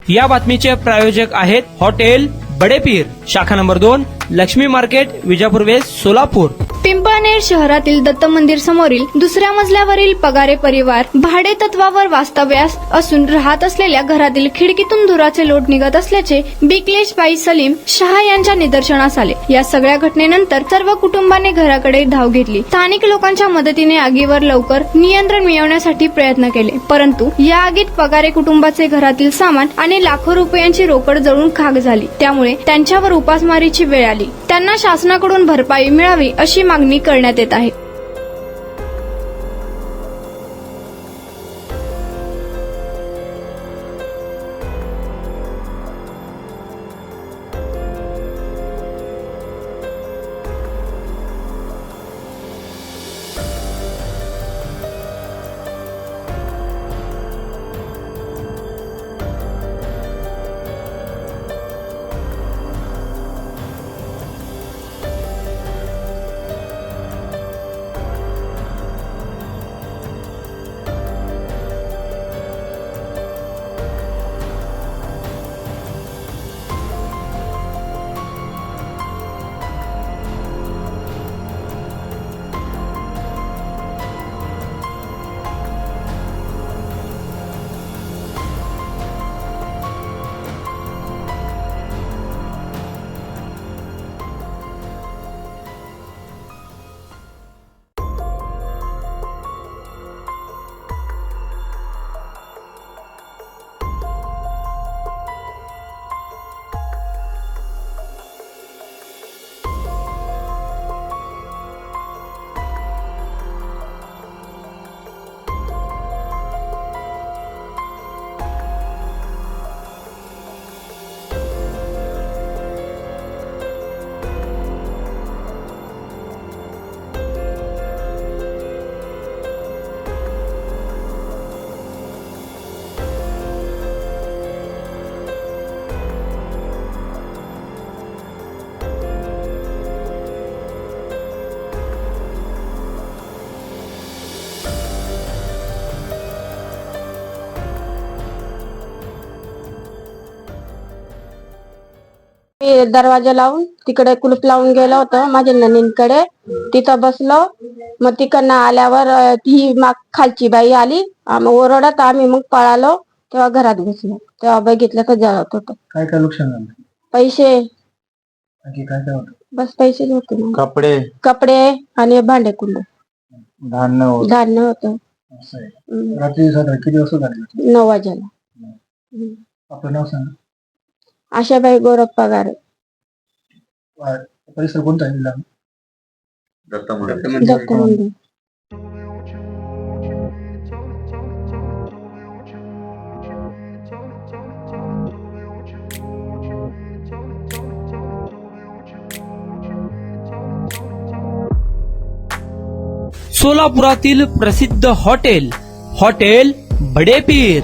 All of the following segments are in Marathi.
या बातमीचे प्रायोजक आहेत हॉटेल बडेपीर, शाखा number 2, Laxmi market, Vijapur west, Solapur. Pimpalner शहरातील दत्त मंदिर समोरील दुसऱ्या मजल्यावरील पगारे परिवार भाडे तत्वावर वास्तव्यास असून राहत असलेल्या घरातील खिडकीतून धुराचे लोट निघत असल्याचे बिकलेशबाई सलीम शहा यांच्या निदर्शनास आले. या सगळ्या घटनेनंतर सर्व कुटुंबाने घराकडे धाव घेतली. स्थानिक लोकांच्या मदतीने आगीवर लवकर नियंत्रण मिळवण्यासाठी प्रयत्न केले, परंतु या आगीत पगारे कुटुंबाचे घरातील सामान आणि लाखो रुपयांची रोकड जळून खाक झाली. त्यामुळे त्यांच्यावर उपासमारीची वेळ आली. त्यांना शासनाकडून भरपाई मिळावी अशी मागणी करण्यात येत आहे. मी दरवाजा लावून तिकडे कुलूप लावून गेलो होतो माझ्या नणींकडे. तिथं बसलो. मग तिकडनं आल्यावर ती खालची बाई आली. ओरडत आम्ही मग पळालो. तेव्हा घरात घुसलो. तेव्हा बघितलं तर जळत होतं. काय काय नुकसान झालं? पैसे, काय काय होतं? बस पैसेच होते. कपडे आणि भांडे कुंड, धान्य होतं. रात्री साधारण किती वाजता झाले? 9 वाजेला. आपलं नाव सांग. आशाबाई गौरव पगारे. परिसर कोणता आहे? दत्त मंदिर. सोलापुरातील प्रसिद्ध हॉटेल बडेपीर.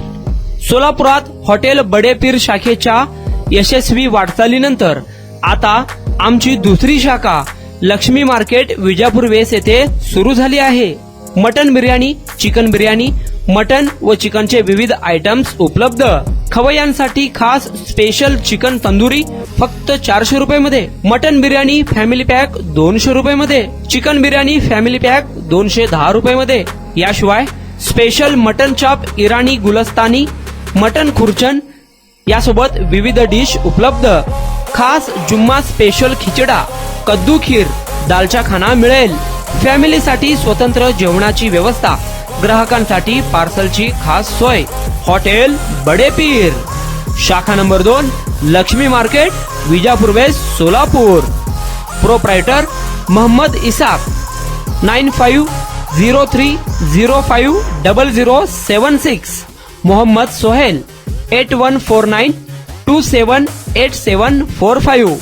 सोलापुरात हॉटेल बडेपीर शाखेच्या यशस्वी वाटचालीनंतर आता आमची दुसरी शाखा लक्ष्मी मार्केट, विजापूर वेस्ट येथे सुरू झाली आहे. Mutton biryani, chicken biryani, mutton व चिकनचे विविध आयटम्स उपलब्ध. खवय्यांसाठी खास स्पेशल चिकन तंदुरी फक्त 400 रुपये मध्ये. मटन बिर्याणी फॅमिली पॅक 200 रुपये मध्ये. चिकन बिर्याणी फॅमिली पॅक 210 रुपये मध्ये. याशिवाय स्पेशल मटन चाप, इराणी गुलस्तानी, मटन खुर्चन यासोबत विविध डिश उपलब्ध. खास जुम्मा स्पेशल खिचडा, कद्दू खीर, दालचा खाना मिळेल. फॅमिलीसाठी स्वतंत्र जेवणाची व्यवस्था, ग्राहकांसाठी पार्सलची खास सोय. हॉटेल बडेपीर, शाखा number 2, Laxmi market, Vijapur west, Solapur. Proprietor Mohammed Isaq. 9503050076. Mohammed Sohail. 8149278745.